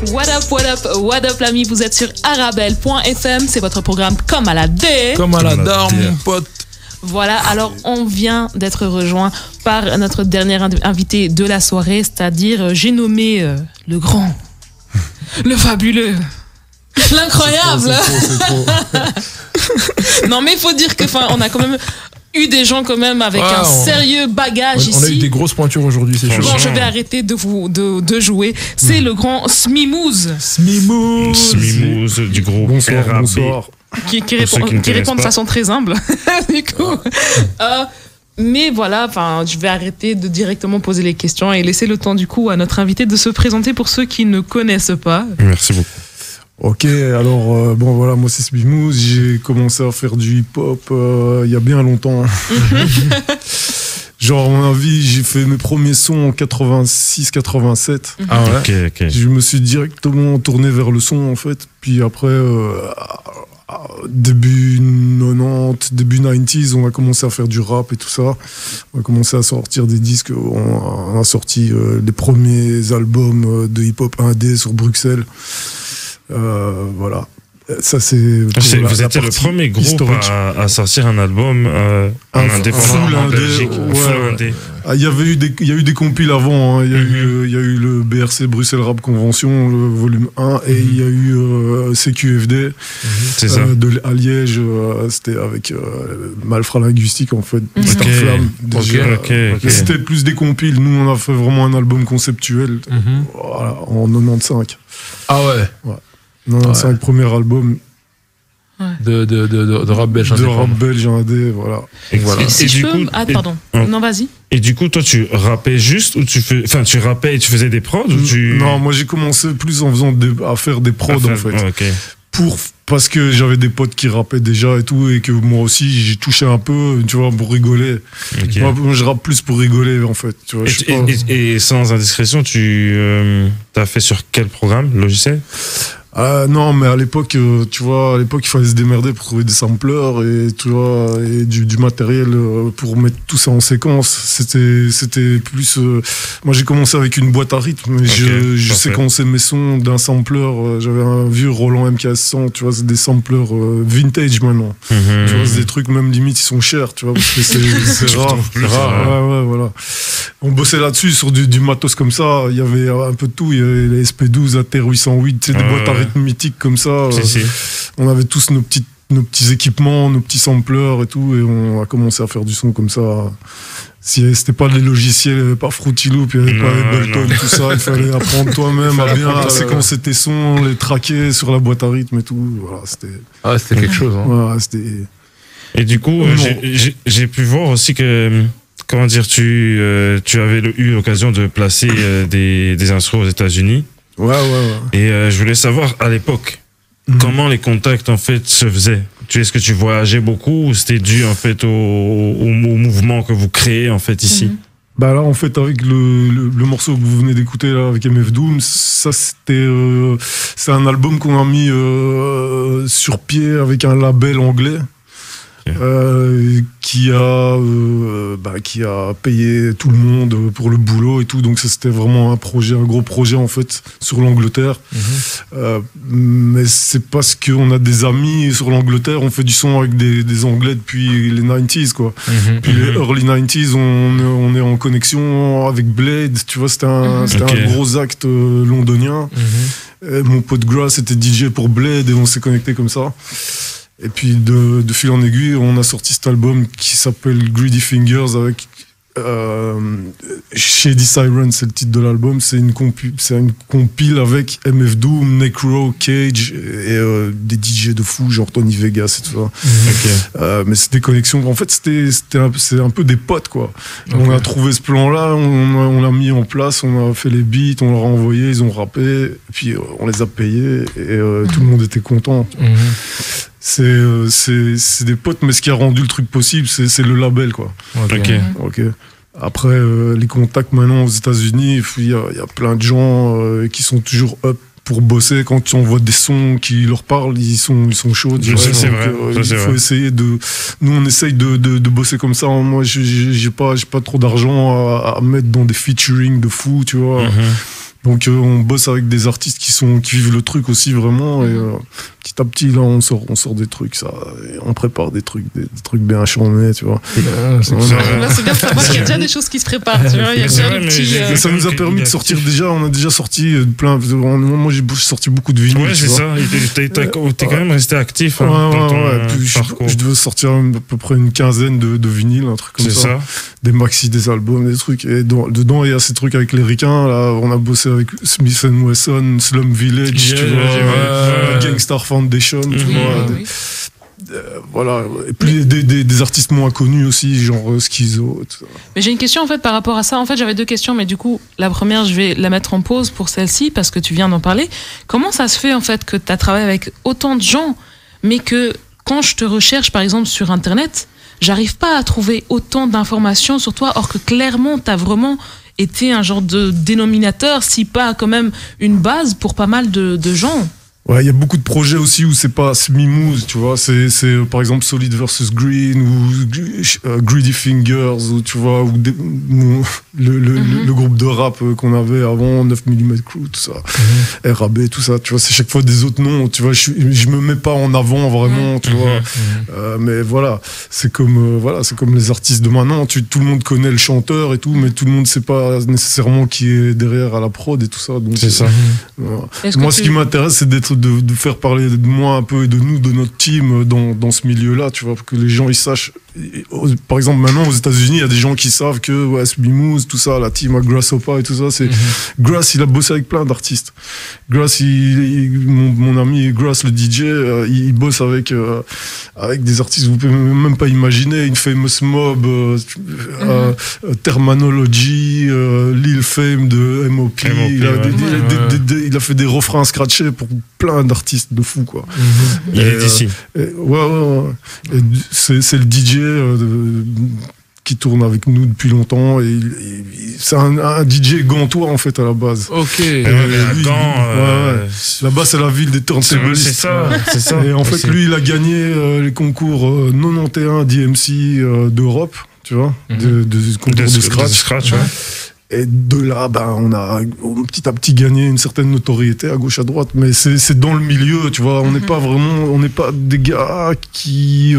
What up l'ami, vous êtes sur arabelle.fm, c'est votre programme Comme à la D. Comme à la dame, mon pote. Voilà, alors on vient d'être rejoint par notre dernier invité de la soirée, c'est-à-dire j'ai nommé le grand, le fabuleux, l'incroyable. C'est trop. Non mais il faut dire que on a quand même eu des gens quand même avec un sérieux bagage ici. On a eu des grosses pointures aujourd'hui, c'est chaud. Bon, je vais arrêter de jouer. C'est le grand Smimouze. Smimouze du groupe bonsoir, RAB. bonsoir. Qui répond de façon très humble. Du coup, mais voilà, je vais arrêter de directement poser les questions et laisser le temps du coup à notre invité de se présenter pour ceux qui ne connaissent pas. Merci beaucoup. Ok, alors voilà, moi c'est Smimouze, j'ai commencé à faire du hip-hop il y a bien longtemps. Genre, à mon avis, j'ai fait mes premiers sons en 86-87. Ah ouais. Ok. Je me suis directement tourné vers le son en fait. Puis après, début 90s, début 90s, on a commencé à faire du rap et tout ça. On a commencé à sortir des disques. On a sorti les premiers albums de hip-hop indé sur Bruxelles. Voilà. Ça, vous étiez le premier groupe à sortir un album indépendant en Belgique. Ouais. Il y a eu des compiles avant. Hein. Il y a eu le BRC Bruxelles Rap Convention, le volume 1, et il y a eu CQFD à Liège. C'était avec Malfra Linguistique, en fait. Starflame. C'était plus des compiles. Nous, on a fait vraiment un album conceptuel voilà, en 95. Ah ouais. 95, premier album de rap belge. De rap belge indé, voilà. Et voilà. Si je peux... pardon. Non, vas-y. Et du coup, toi, tu rappais juste ou tu rappais et tu faisais des prods ou tu... Non, moi, j'ai commencé plus en faisant à faire des prods, en fait. Okay. Parce que j'avais des potes qui rappaient déjà et tout, et que moi aussi, j'ai touché un peu, tu vois, pour rigoler. Okay. Moi, je rappe plus pour rigoler, en fait. Tu vois, et sans indiscrétion, tu as fait sur quel programme, logiciel ? Non, mais à l'époque, tu vois, il fallait se démerder pour trouver des sampleurs et, tu vois, et du matériel pour mettre tout ça en séquence. C'était plus... moi, j'ai commencé avec une boîte à rythme. Je séquençais mes sons d'un sampleur. J'avais un vieux Roland MKS100, tu vois, c'est des sampleurs vintage maintenant. Tu vois, c'est des trucs, même limite, ils sont chers, tu vois, parce que c'est rare. Ouais, voilà. On bossait là-dessus, sur du matos comme ça. Il y avait un peu de tout. Il y avait les SP12, ATR808, tu sais, des boîtes à rythme mythiques comme ça. On avait tous nos petits équipements, nos petits sampleurs et tout, et on a commencé à faire du son comme ça. Si c'était pas les logiciels, pas Fruity Loop, il n'y avait pas Ableton, tout ça, il fallait apprendre toi-même à bien séquencer tes sons, les traquer sur la boîte à rythme et tout. Voilà, c'était quelque chose. Hein. Voilà, c'était... Et du coup, j'ai pu voir aussi que, comment dire, tu avais eu l'occasion de placer des instruments aux États-Unis. Ouais. Et je voulais savoir, à l'époque, comment les contacts, en fait, se faisaient. Est-ce que tu voyageais beaucoup ou c'était dû, en fait, au mouvement que vous créez, en fait, ici? Bah là, en fait, avec le morceau que vous venez d'écouter, là, avec MF Doom, ça, c'est un album qu'on a mis sur pied avec un label anglais. Qui a payé tout le monde pour le boulot et tout, donc ça c'était vraiment un gros projet en fait sur l'Angleterre. Mais c'est parce qu'on a des amis sur l'Angleterre, on fait du son avec des Anglais depuis les 90s quoi. Puis les early 90s on est en connexion avec Blade, tu vois, c'était un gros acte londonien. Mon pote Grass était DJ pour Blade et on s'est connecté comme ça. Et puis de fil en aiguille, on a sorti cet album qui s'appelle Greedy Fingers avec Shady Siren, c'est le titre de l'album. C'est une compile avec MF Doom, Necro, Cage et des DJ de fou, genre Tony Vegas et tout ça. Mais c'est des connexions. En fait, c'est un peu des potes, quoi. On a trouvé ce plan-là, on l'a mis en place, on a fait les beats, on leur a envoyé, ils ont rappé, et puis on les a payés et tout le monde était content. C'est des potes, mais ce qui a rendu le truc possible, c'est le label, quoi. Ok. Après, les contacts maintenant aux États-Unis, il y a plein de gens qui sont toujours up pour bosser. Quand tu envoies des sons qui leur parlent, ils sont chauds. Il faut essayer de... Nous, on essaye de bosser comme ça. Moi, j'ai pas trop d'argent à mettre dans des featuring de fou, tu vois. Donc on bosse avec des artistes qui vivent le truc aussi vraiment, et petit à petit là on sort des trucs, ça, et on prépare des trucs bien charmés, tu vois. Là, c'est bien de savoir qu'il y a déjà des choses qui se préparent, tu vois. Il y a déjà des petits. Ça nous a permis de sortir on a déjà sorti plein. Moi j'ai sorti beaucoup de vinyles. Ouais, c'est ça. T'es quand même resté actif. Je devais sortir à peu près une quinzaine de vinyles, un truc comme ça. C'est ça. Des maxi, des albums, des trucs. Et dedans il y a ces trucs avec les ricains. Là, on a bossé avec Smith & Wesson, Slum Village, tu vois, Gangstar Foundation, tu vois. Voilà, et puis des artistes moins connus aussi, genre Schizo. Tout ça. Mais j'ai une question en fait par rapport à ça. En fait, j'avais deux questions, mais du coup, la première, je vais la mettre en pause pour celle-ci parce que tu viens d'en parler. Comment ça se fait en fait que tu as travaillé avec autant de gens, mais que quand je te recherche par exemple sur Internet, j'arrive pas à trouver autant d'informations sur toi, or que clairement, tu as vraiment été un genre de dénominateur, si pas quand même une base pour pas mal de gens. Ouais, il y a beaucoup de projets aussi où c'est pas mimouze, tu vois, c'est par exemple Solid vs Green ou Greedy Fingers, ou tu vois, ou le groupe de rap qu'on avait avant, 9mm Crew, tout ça, RAB, tout ça, tu vois, c'est chaque fois des autres noms, tu vois, je me mets pas en avant vraiment, tu vois, mais voilà, c'est comme les artistes de maintenant, tout le monde connaît le chanteur et tout, mais tout le monde sait pas nécessairement qui est derrière à la prod et tout ça, donc c'est ça. Voilà. Moi, ce qui m'intéresse, c'est de faire parler de moi un peu et de nous, de notre team dans ce milieu-là, tu vois, pour que les gens ils sachent. Par exemple, maintenant aux États-Unis, il y a des gens qui savent que Smimous, tout ça, la team à Grasshopper et tout ça, c'est Grass, il a bossé avec plein d'artistes. Grass, mon ami Grass, le DJ, il bosse avec des artistes, vous pouvez même pas imaginer, Infamous Mob, Terminology, Lil Fame de MOP, il a fait des refrains scratchés pour plein d'artistes de fous, quoi. Il est d'ici. Ouais. C'est le DJ qui tourne avec nous depuis longtemps, et c'est un DJ gantois en fait à la base. Ok. Là-bas c'est la ville des turntablistes. C'est ça. Et en fait lui il a gagné les concours 91 DMC d'Europe, tu vois, de concours de scratch. Et de là, on a petit à petit gagné une certaine notoriété à gauche à droite, mais c'est dans le milieu, tu vois. On n'est pas des gars qui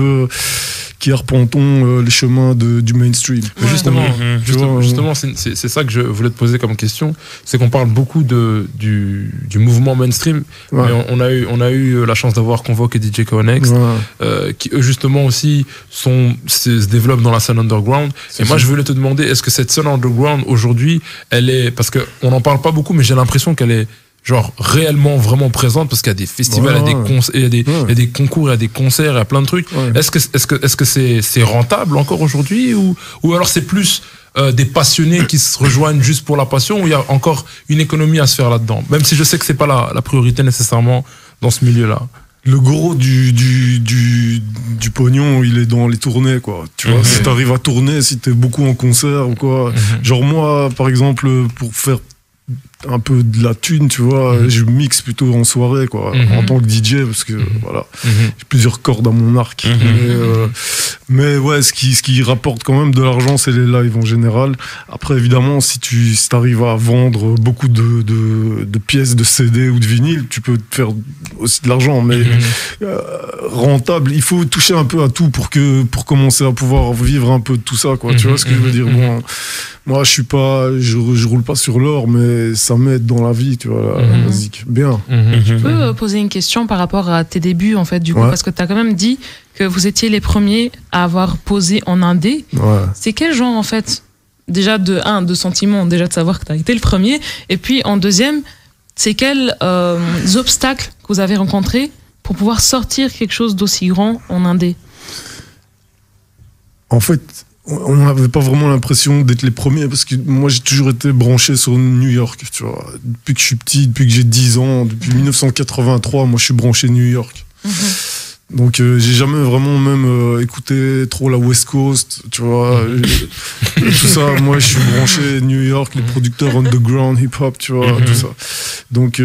arpentons les chemins du mainstream. Justement, c'est ça que je voulais te poser comme question, c'est qu'on parle beaucoup du mouvement mainstream, mais on a eu la chance d'avoir Convoque et DJ Konex, qui eux justement aussi se développent dans la scène underground. Et moi je voulais te demander, est-ce que cette scène underground aujourd'hui, elle est, parce qu'on n'en parle pas beaucoup, mais j'ai l'impression qu'elle est genre réellement vraiment présente, parce qu'il y a des festivals, il y a des concours, il y a des concerts, il y a plein de trucs. Est-ce que c'est rentable encore aujourd'hui, ou alors c'est plus des passionnés qui se rejoignent juste pour la passion, ou il y a encore une économie à se faire là-dedans, même si je sais que c'est pas la priorité nécessairement dans ce milieu-là? Le gros du pognon, il est dans les tournées, quoi. Tu vois, si t'arrives à tourner, si t'es beaucoup en concert ou quoi. Genre moi, par exemple, pour faire un peu de la thune, tu vois, je mixe plutôt en soirée, quoi, en tant que DJ, parce que voilà, j'ai plusieurs cordes à mon arc. Mais ouais, ce qui rapporte quand même de l'argent, c'est les lives en général. Après, évidemment, si t'arrives à vendre beaucoup de pièces de CD ou de vinyle, tu peux te faire aussi de l'argent, mais rentable, il faut toucher un peu à tout pour commencer à pouvoir vivre un peu de tout ça, quoi. Tu vois ce que je veux dire? Bon, moi, je roule pas sur l'or, mais ça m'aide dans la vie, tu vois, la musique. Bien. Je peux poser une question par rapport à tes débuts, en fait, du coup, parce que tu as quand même dit que vous étiez les premiers à avoir posé en indé. C'est quel genre, en fait, déjà de sentiment, déjà de savoir que tu as été le premier, et puis en deuxième, c'est quels obstacles que vous avez rencontrés pour pouvoir sortir quelque chose d'aussi grand en indé? En fait, on n'avait pas vraiment l'impression d'être les premiers, parce que moi j'ai toujours été branché sur New York, tu vois. Depuis que je suis petit, depuis que j'ai 10 ans, depuis 1983, moi je suis branché New York. Donc j'ai jamais vraiment même écouté trop la West Coast, tu vois. Tout ça, moi je suis branché New York, les producteurs underground, hip-hop, tu vois, tout ça. Donc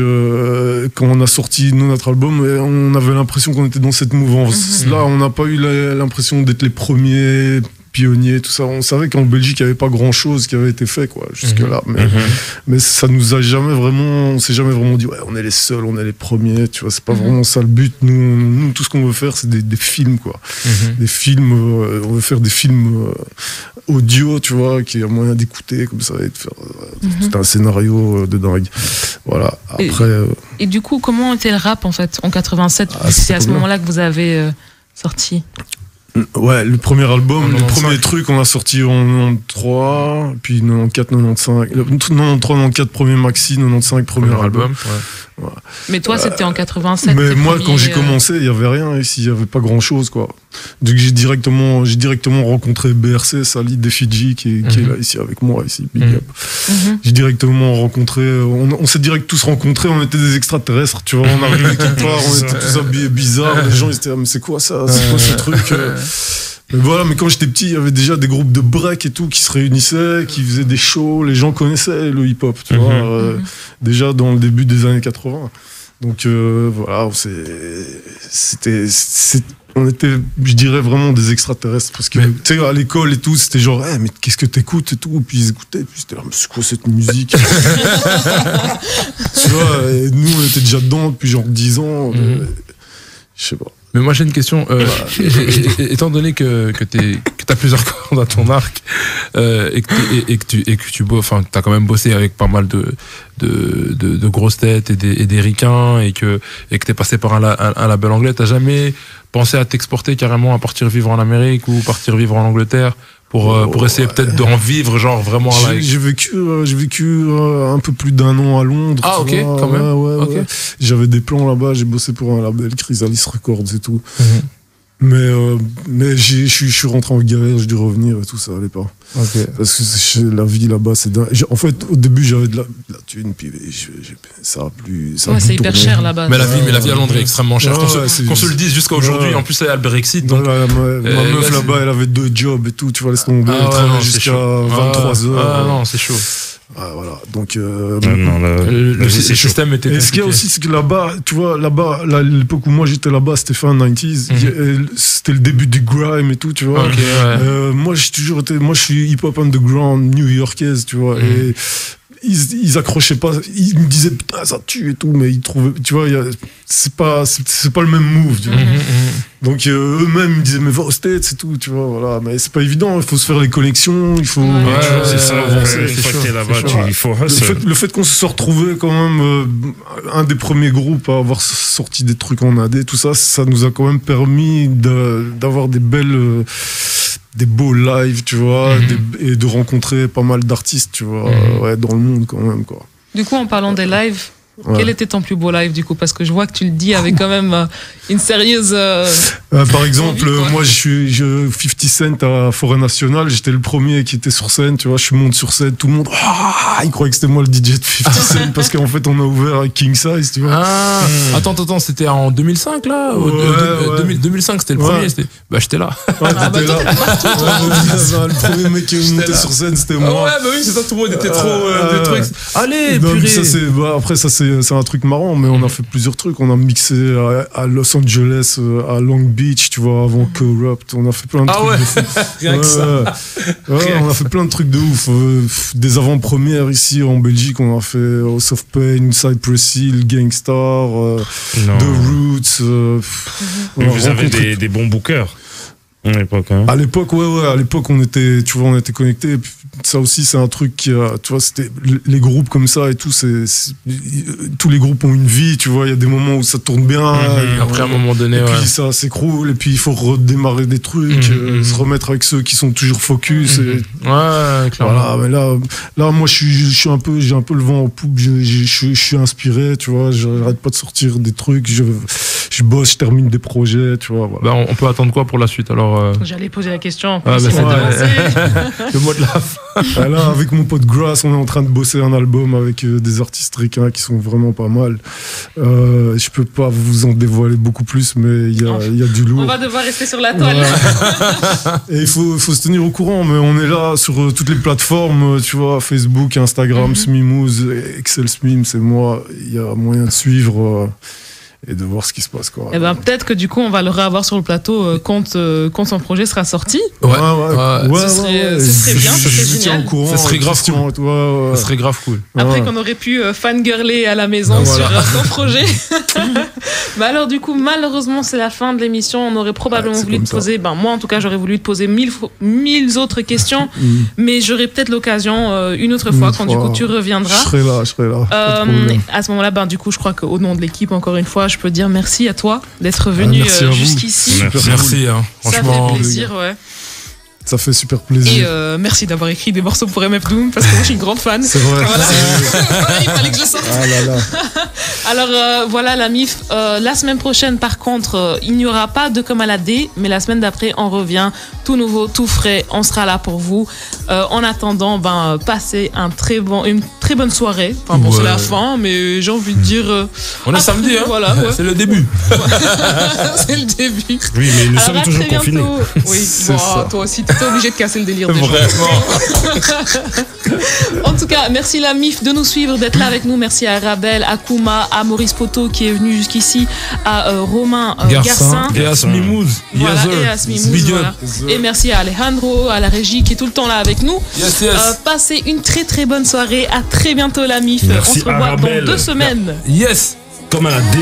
quand on a sorti notre album, on avait l'impression qu'on était dans cette mouvance. Là, on n'a pas eu l'impression d'être les premiers pionniers, tout ça. On savait qu'en Belgique, il n'y avait pas grand-chose qui avait été fait, quoi, jusque-là. Mais ça nous a jamais vraiment, on s'est jamais vraiment dit, ouais, on est les seuls, on est les premiers, tu vois, c'est pas vraiment ça le but. Nous, tout ce qu'on veut faire, c'est des films, quoi. Des films, on veut faire des films audio, tu vois, qui a moyen d'écouter, comme ça, et de faire tout un scénario de dingue. Voilà. Après. Et du coup, comment était le rap, en fait, en 87? C'est à ce moment-là que vous avez sorti. Ouais, le premier album, le premier truc, on a sorti en 93, puis 94, 95. 93, 94, premier maxi, 95, premier album. Ouais. Mais toi, c'était en 87. Mais moi, quand j'ai commencé, il n'y avait rien ici, il n'y avait pas grand-chose, quoi. Donc j'ai directement rencontré BRC, Salid des Fidji, qui est là, ici, avec moi, ici, Big Up. J'ai directement rencontré, on s'est direct tous rencontrés, on était des extraterrestres, tu vois, on arrivait quelque part, on était tous habillés bizarres, les gens, ils étaient, mais c'est quoi ça, c'est quoi ce truc Mais voilà, mais quand j'étais petit, il y avait déjà des groupes de break et tout qui se réunissaient, qui faisaient des shows, les gens connaissaient le hip-hop, tu vois, déjà dans le début des années 80. Donc voilà, on était, je dirais, vraiment des extraterrestres, parce que tu sais, à l'école et tout, c'était genre, hey, mais qu'est-ce que t'écoutes et tout, puis ils écoutaient, puis c'était là, mais c'est quoi cette musique? Tu vois, et nous on était déjà dedans depuis genre 10 ans, je sais pas. Mais moi j'ai une question, étant donné que t'as plusieurs cordes à ton arc, et que tu bosses, enfin t'as quand même bossé avec pas mal de grosses têtes et des ricains, et que t'es passé par un label anglais, t'as jamais pensé à t'exporter carrément, à partir vivre en Amérique ou partir vivre en Angleterre pour essayer peut-être d'en vivre, genre vraiment là. J'ai vécu un peu plus d'1 an à Londres. Ah, ok, vois, quand même. Ouais. J'avais des plans là-bas, j'ai bossé pour un label, Chrysalis Records et tout. Mais je suis rentré en galère, j'ai dû revenir et tout, ça allait pas. Parce que la vie là-bas, c'est dingue. En fait, au début, j'avais de la thune, puis ça a plus. Ouais, c'est hyper cher là-bas. Mais la vie à Londres est extrêmement chère. Qu'on se le dise jusqu'à aujourd'hui, en plus, c'est le Brexit. Donc, ma meuf là-bas, elle avait 2 jobs et tout, tu vois, laisse tomber, elle travaillait jusqu'à 23h. Ah non, c'est chaud. Ah, voilà, donc le système était. Et ce qu'il y a aussi, c'est que là-bas, tu vois, là-bas, l'époque où moi j'étais là-bas, c'était fin 90s, c'était le début du grime et tout, tu vois. Moi, j'ai toujours été, moi je suis hip-hop underground new-yorkaise, tu vois, et ils accrochaient pas, ils me disaient putain ça tue et tout, mais ils trouvaient, tu vois, c'est pas le même move, tu vois. Donc eux-mêmes ils me disaient mais va aux States c'est tout, tu vois, voilà, mais c'est pas évident, il faut se faire les connexions, il faut c'est ça, avancer, une fois que t'es là-bas, il faut le fait qu'on se soit retrouvé quand même un des premiers groupes à avoir sorti des trucs en AD, tout ça, ça nous a quand même permis d'avoir des beaux lives, tu vois, et de rencontrer pas mal d'artistes, tu vois, dans le monde quand même, quoi. Du coup, en parlant des lives, quel était ton plus beau live, du coup? Parce que je vois que tu le dis avec quand même une sérieuse... par exemple, moi, je suis 50 Cent à Forêt Nationale, j'étais le premier qui était sur scène, tu vois, je monte sur scène, tout le monde, il croyait que c'était moi le DJ de 50 Cent, parce qu'en fait, on a ouvert avec King Size, tu vois. Attends, c'était en 2005, là? 2005, c'était le premier, j'étais là. Le premier mec qui montait sur scène, c'était moi. Ouais, bah oui, c'est ça, tout le monde était trop... Allez, purée. Après, ça, c'est un truc marrant, mais on a fait plusieurs trucs. On a mixé à Los Angeles, à Long Beach, tu vois, avant Corrupt. On a fait plein de trucs de fou. Rien que ça. On a fait plein de trucs de ouf. Des avant-premières ici en Belgique, on a fait House of Pain, Cypress Hill, Gangstar, The Roots. Vous avez des bons bookers. À l'époque, à l'époque, à l'époque, on était connectés. Ça aussi, c'est un truc qui a, tu vois, c'était les groupes comme ça et tout. Tous les groupes ont une vie, tu vois. Il y a des moments où ça tourne bien. Après, à un moment donné, puis ça s'écroule. Et puis il faut redémarrer des trucs, se remettre avec ceux qui sont toujours focus. Ouais, clairement. Voilà, mais là, moi, j'ai un peu le vent en poupe. Je suis inspiré, tu vois. J'arrête pas de sortir des trucs. Je bosse, je termine des projets, tu vois. Voilà. On peut attendre quoi pour la suite alors? J'allais poser la question. Le mot de la fin. Là, avec mon pote Grass, on est en train de bosser un album avec des artistes ricains qui sont vraiment pas mal. Je peux pas vous en dévoiler beaucoup plus, mais il y a du lourd. On va devoir rester sur la toile. Et il faut se tenir au courant, mais on est là sur toutes les plateformes, tu vois, Facebook, Instagram, Smimouz, Excel Smim, c'est moi. Il y a moyen de suivre. et de voir ce qui se passe, quoi. Et ben peut-être que du coup on va le réavoir sur le plateau quand son projet sera sorti. Ouais. Ce serait bien, ce serait génial. Ce serait grave cool. Ce serait grave cool. Après qu'on aurait pu fangirler à la maison sur ton projet. Mais alors du coup malheureusement c'est la fin de l'émission. On aurait probablement voulu te poser, moi en tout cas j'aurais voulu te poser 1000 autres questions, mais j'aurai peut-être l'occasion une autre fois quand du coup tu reviendras. Je serai là. À ce moment-là, du coup je crois qu'au nom de l'équipe encore une fois je peux dire merci à toi d'être venu jusqu'ici. Merci, franchement. Ça fait plaisir, ouais. Ça fait super plaisir. Et merci d'avoir écrit des morceaux pour MF Doom parce que moi je suis une grande fan. C'est vrai. Voilà. Il fallait que je sorte. Alors voilà la MIF. La semaine prochaine par contre, il n'y aura pas de Comme à la D, mais la semaine d'après on revient tout nouveau, tout frais. On sera là pour vous. En attendant, passez une très bonne soirée. C'est la fin, mais j'ai envie de dire. On est samedi, hein. Voilà, c'est le début. C'est le début. Oui, mais nous sommes toujours confinés. Oui, toi aussi. T'es obligé de casser le délire des gens. En tout cas, merci la MIF de nous suivre, d'être là avec nous. Merci à Rabel, à Kouma, à Maurice Poto qui est venu jusqu'ici, à Romain Garcin. Et à Smimouz. Voilà, et à Smimouz. Voilà. Et merci à Alejandro, à la régie qui est tout le temps là avec nous. Passez une très très bonne soirée. À très bientôt la MIF. Merci. On se revoit dans 2 semaines. Yes. Comme à la D.